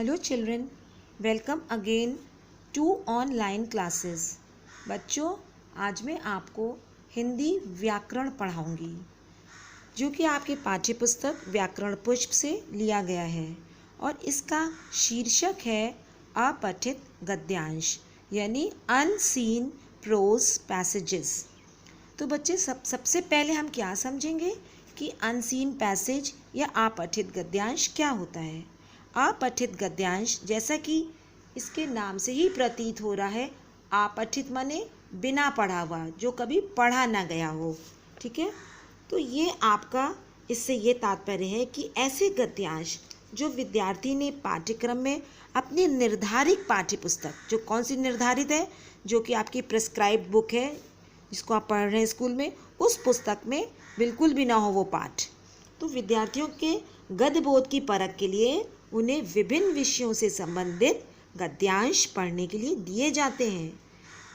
Hello children, welcome again to online classes। बच्चों, आज मैं आपको हिंदी व्याकरण पढ़ाऊंगी जो कि आपके पाठ्य पुस्तक व्याकरण पुष्प से लिया गया है और इसका शीर्षक है अपठित गद्यांश यानी अनसीन प्रोज पैसेजेस। तो बच्चे सबसे पहले हम क्या समझेंगे कि अनसीन पैसेज या अपठित गद्यांश क्या होता है। अपठित गद्यांश जैसा कि इसके नाम से ही प्रतीत हो रहा है, अपठित माने बिना पढ़ा हुआ, जो कभी पढ़ा ना गया हो। ठीक है, तो ये आपका इससे ये तात्पर्य है कि ऐसे गद्यांश जो विद्यार्थी ने पाठ्यक्रम में अपनी निर्धारित पाठ्य पुस्तक, जो कौन सी निर्धारित है, जो कि आपकी प्रिस्क्राइब्ड बुक है जिसको आप पढ़ रहे हैं स्कूल में, उस पुस्तक में बिल्कुल भी ना हो वो पाठ। तो विद्यार्थियों के गद्य बोध की परख के लिए उन्हें विभिन्न विषयों से संबंधित गद्यांश पढ़ने के लिए दिए जाते हैं,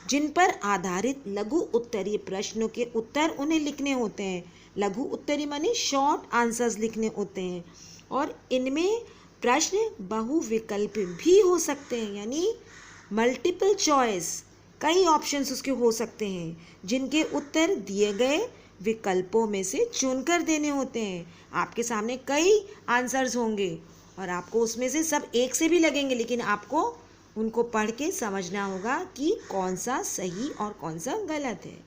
जिन पर आधारित लघु उत्तरीय प्रश्नों के उत्तर उन्हें लिखने होते हैं। लघु उत्तरीय माने शॉर्ट आंसर्स लिखने होते हैं और इनमें प्रश्न बहुविकल्प भी हो सकते हैं, यानी मल्टीपल चॉइस, कई ऑप्शंस उसके हो सकते हैं जिनके उत्तर दिए गए विकल्पों में से चुनकर देने होते हैं। आपके सामने कई आंसर्स होंगे और आपको उसमें से सब एक से भी लगेंगे, लेकिन आपको उनको पढ़ के समझना होगा कि कौन सा सही और कौन सा गलत है।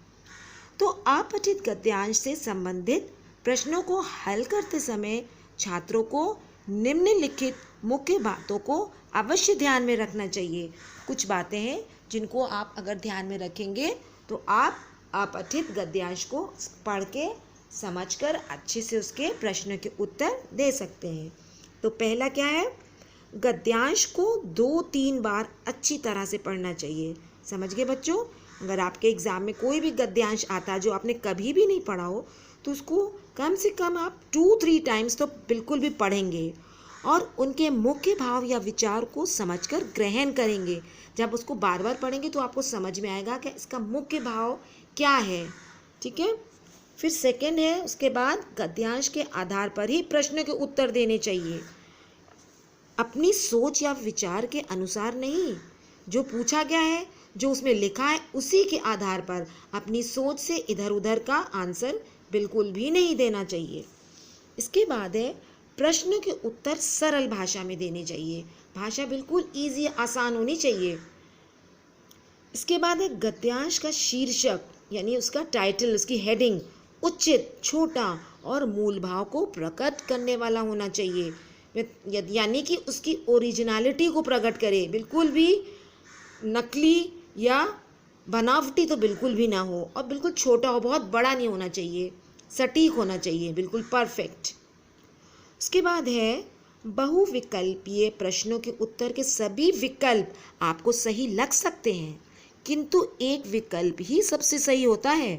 तो अपठित गद्यांश से संबंधित प्रश्नों को हल करते समय छात्रों को निम्नलिखित मुख्य बातों को अवश्य ध्यान में रखना चाहिए। कुछ बातें हैं जिनको आप अगर ध्यान में रखेंगे तो आप अपठित गद्यांश को पढ़ के समझकर अच्छे से उसके प्रश्नों के उत्तर दे सकते हैं। तो पहला क्या है, गद्यांश को 2-3 बार अच्छी तरह से पढ़ना चाहिए। समझ गए बच्चों? अगर आपके एग्ज़ाम में कोई भी गद्यांश आता है जो आपने कभी भी नहीं पढ़ा हो तो उसको कम से कम आप 2-3 टाइम्स तो बिल्कुल भी पढ़ेंगे और उनके मुख्य भाव या विचार को समझकर ग्रहण करेंगे। जब उसको बार बार पढ़ेंगे तो आपको समझ में आएगा कि इसका मुख्य भाव क्या है। ठीक है, फिर सेकंड है, उसके बाद गद्यांश के आधार पर ही प्रश्न के उत्तर देने चाहिए। अपनी सोच या विचार के अनुसार नहीं, जो पूछा गया है, जो उसमें लिखा है, उसी के आधार पर अपनी सोच से इधर उधर का आंसर बिल्कुल भी नहीं देना चाहिए। इसके बाद है, प्रश्न के उत्तर सरल भाषा में देने चाहिए। भाषा बिल्कुल ईजी, आसान होनी चाहिए। इसके बाद है, गद्यांश का शीर्षक यानी उसका टाइटल, उसकी हेडिंग उचित, छोटा और मूल भाव को प्रकट करने वाला होना चाहिए, यानी कि उसकी ओरिजिनलिटी को प्रकट करे। बिल्कुल भी नकली या बनावटी तो बिल्कुल भी ना हो और बिल्कुल छोटा हो, बहुत बड़ा नहीं होना चाहिए, सटीक होना चाहिए, बिल्कुल परफेक्ट। उसके बाद है, बहुविकल्पीय प्रश्नों के उत्तर के सभी विकल्प आपको सही लग सकते हैं, किंतु एक विकल्प ही सबसे सही होता है।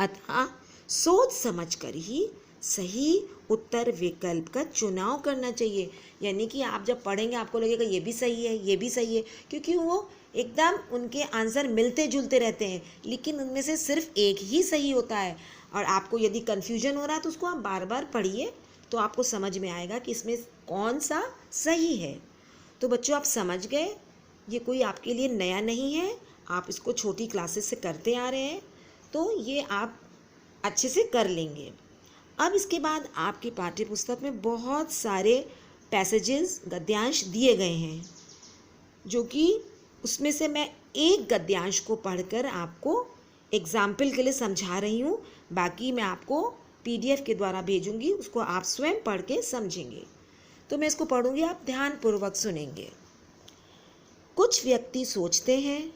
अतः सोच समझकर ही सही उत्तर विकल्प का चुनाव करना चाहिए। यानी कि आप जब पढ़ेंगे आपको लगेगा ये भी सही है, ये भी सही है, क्योंकि वो एकदम उनके आंसर मिलते जुलते रहते हैं, लेकिन उनमें से सिर्फ एक ही सही होता है। और आपको यदि कन्फ्यूजन हो रहा है तो उसको आप बार बार पढ़िए तो आपको समझ में आएगा कि इसमें कौन सा सही है। तो बच्चों, आप समझ गए, ये कोई आपके लिए नया नहीं है, आप इसको छोटी क्लासेस से करते आ रहे हैं, तो ये आप अच्छे से कर लेंगे। अब इसके बाद आपकी पाठ्य पुस्तक में बहुत सारे पैसेजेस, गद्यांश दिए गए हैं, जो कि उसमें से मैं एक गद्यांश को पढ़कर आपको एग्जाम्पल के लिए समझा रही हूँ। बाकी मैं आपको PDF के द्वारा भेजूंगी, उसको आप स्वयं पढ़ के समझेंगे। तो मैं इसको पढ़ूंगी, आप ध्यानपूर्वक सुनेंगे। कुछ व्यक्ति सोचते हैं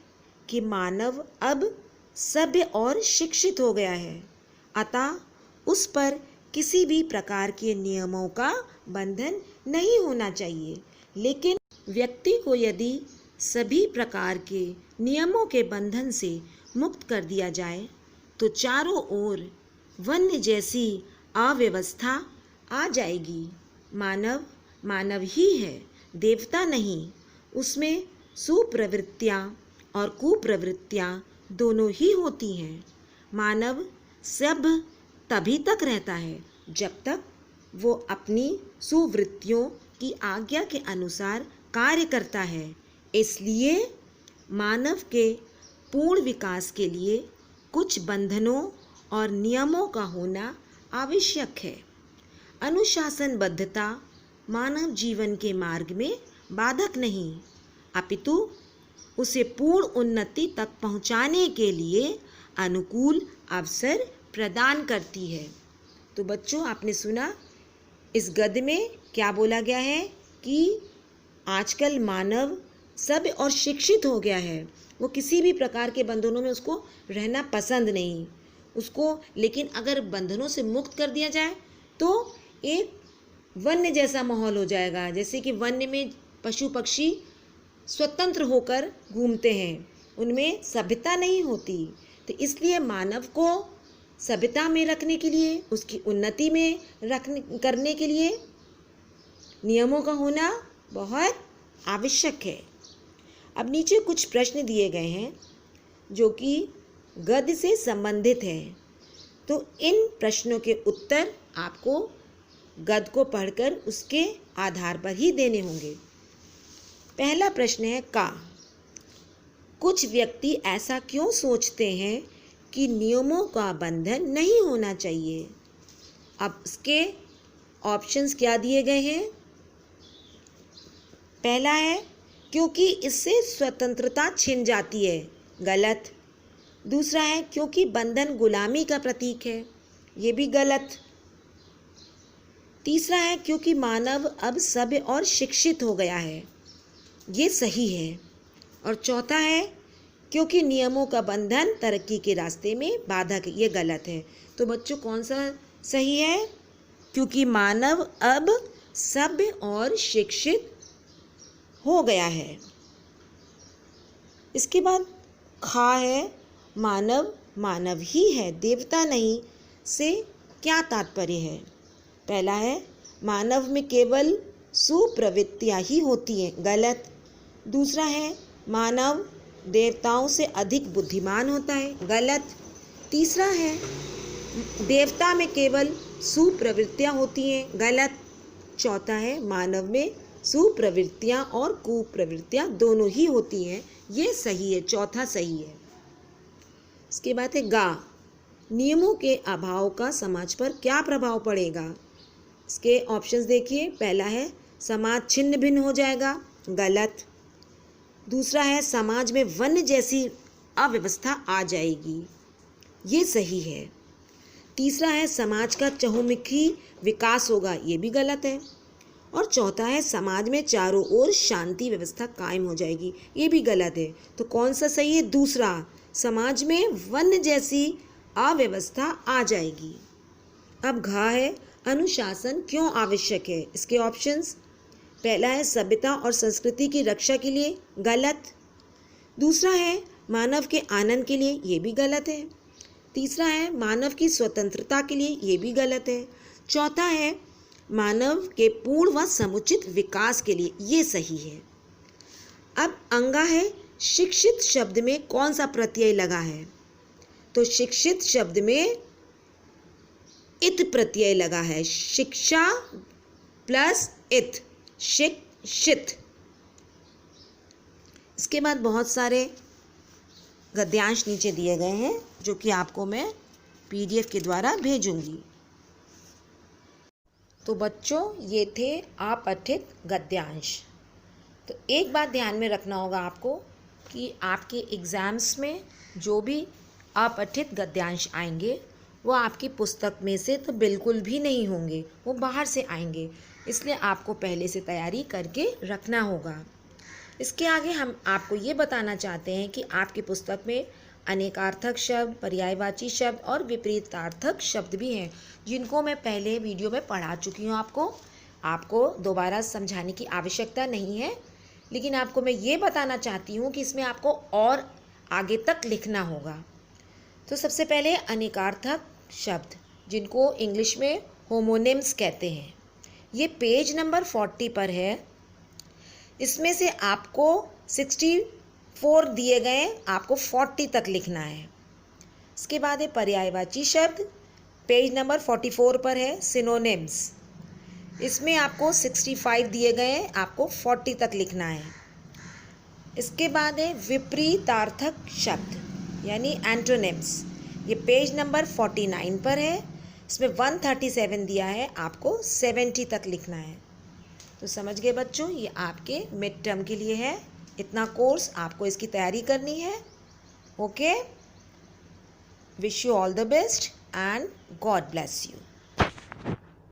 कि मानव अब सभ्य और शिक्षित हो गया है, अतः उस पर किसी भी प्रकार के नियमों का बंधन नहीं होना चाहिए। लेकिन व्यक्ति को यदि सभी प्रकार के नियमों के बंधन से मुक्त कर दिया जाए तो चारों ओर वन्य जैसी अव्यवस्था आ जाएगी। मानव मानव ही है, देवता नहीं। उसमें सुप्रवृत्तियाँ और कुप्रवृत्तियाँ दोनों ही होती हैं। मानव सभ्य तभी तक रहता है जब तक वो अपनी सुवृत्तियों की आज्ञा के अनुसार कार्य करता है। इसलिए मानव के पूर्ण विकास के लिए कुछ बंधनों और नियमों का होना आवश्यक है। अनुशासनबद्धता मानव जीवन के मार्ग में बाधक नहीं, अपितु उसे पूर्ण उन्नति तक पहुंचाने के लिए अनुकूल अवसर प्रदान करती है। तो बच्चों, आपने सुना इस गद्य में क्या बोला गया है कि आजकल मानव सभ्य और शिक्षित हो गया है। वो किसी भी प्रकार के बंधनों में उसको रहना पसंद नहीं उसको, लेकिन अगर बंधनों से मुक्त कर दिया जाए तो एक वन्य जैसा माहौल हो जाएगा। जैसे कि वन्य में पशु पक्षी स्वतंत्र होकर घूमते हैं, उनमें सभ्यता नहीं होती। तो इसलिए मानव को सभ्यता में रखने के लिए, उसकी उन्नति में करने के लिए नियमों का होना बहुत आवश्यक है। अब नीचे कुछ प्रश्न दिए गए हैं जो कि गद्य से संबंधित है। तो इन प्रश्नों के उत्तर आपको गद्य को पढ़कर उसके आधार पर ही देने होंगे। पहला प्रश्न है का। कुछ व्यक्ति ऐसा क्यों सोचते हैं कि नियमों का बंधन नहीं होना चाहिए? अब इसके ऑप्शंस क्या दिए गए हैं? पहला है क्योंकि इससे स्वतंत्रता छिन जाती है, गलत। दूसरा है क्योंकि बंधन गुलामी का प्रतीक है, ये भी गलत। तीसरा है क्योंकि मानव अब सभ्य और शिक्षित हो गया है, ये सही है। और चौथा है क्योंकि नियमों का बंधन तरक्की के रास्ते में बाधक है, ये गलत है। तो बच्चों, कौन सा सही है? क्योंकि मानव अब सभ्य और शिक्षित हो गया है। इसके बाद खा है मानव मानव ही है, देवता नहीं से क्या तात्पर्य है? पहला है मानव में केवल सुप्रवृत्तियाँ ही होती हैं, गलत। दूसरा है मानव देवताओं से अधिक बुद्धिमान होता है, गलत। तीसरा है देवता में केवल सुप्रवृत्तियाँ होती हैं, गलत। चौथा है मानव में सुप्रवृत्तियाँ और कुप्रवृत्तियाँ दोनों ही होती हैं, ये सही है, चौथा सही है। इसके बाद है गा। नियमों के अभाव का समाज पर क्या प्रभाव पड़ेगा? इसके ऑप्शंस देखिए। पहला है समाज छिन्न भिन्न हो जाएगा, गलत। दूसरा है समाज में वन्य जैसी अव्यवस्था आ जाएगी, ये सही है। तीसरा है समाज का चहुमुखी विकास होगा, ये भी गलत है। और चौथा है समाज में चारों ओर शांति व्यवस्था कायम हो जाएगी, ये भी गलत है। तो कौन सा सही है? दूसरा, समाज में वन्य जैसी अव्यवस्था आ जाएगी। अब घा है अनुशासन क्यों आवश्यक है? इसके ऑप्शंस। पहला है सभ्यता और संस्कृति की रक्षा के लिए, गलत। दूसरा है मानव के आनंद के लिए, ये भी गलत है। तीसरा है मानव की स्वतंत्रता के लिए, ये भी गलत है। चौथा है मानव के पूर्ण व समुचित विकास के लिए, ये सही है। अब अंगा है शिक्षित शब्द में कौन सा प्रत्यय लगा है? तो शिक्षित शब्द में इत प्रत्यय लगा है, शिक्षा प्लस इत, शिक्षित। इसके बाद बहुत सारे गद्यांश नीचे दिए गए हैं जो कि आपको मैं PDF के द्वारा भेजूंगी। तो बच्चों, ये थे अपठित गद्यांश। तो एक बात ध्यान में रखना होगा आपको कि आपके एग्ज़ाम्स में जो भी अपठित गद्यांश आएंगे वो आपकी पुस्तक में से तो बिल्कुल भी नहीं होंगे, वो बाहर से आएंगे। इसलिए आपको पहले से तैयारी करके रखना होगा। इसके आगे हम आपको ये बताना चाहते हैं कि आपकी पुस्तक में अनेकार्थक शब्द, पर्यायवाची शब्द और विपरीतार्थक शब्द भी हैं, जिनको मैं पहले वीडियो में पढ़ा चुकी हूँ। आपको दोबारा समझाने की आवश्यकता नहीं है, लेकिन आपको मैं ये बताना चाहती हूँ कि इसमें आपको और आगे तक लिखना होगा। तो सबसे पहले अनेकार्थक शब्द, जिनको इंग्लिश में होमोनिम्स कहते हैं, ये पेज नंबर 40 पर है। इसमें से आपको 64 दिए गए, आपको 40 तक लिखना है। इसके बाद है पर्यायवाची शब्द, पेज नंबर 44 पर है, सिनोनिम्स। इसमें आपको 65 दिए गए हैं, आपको 40 तक लिखना है। इसके बाद है विपरीतार्थक शब्द यानी एंटोनिम्स। ये पेज नंबर 49 पर है। इसमें 137 दिया है, आपको 70 तक लिखना है। तो समझ गए बच्चों, ये आपके मिड टर्म के लिए है। इतना कोर्स आपको इसकी तैयारी करनी है। Okay, wish you all the best and God bless you.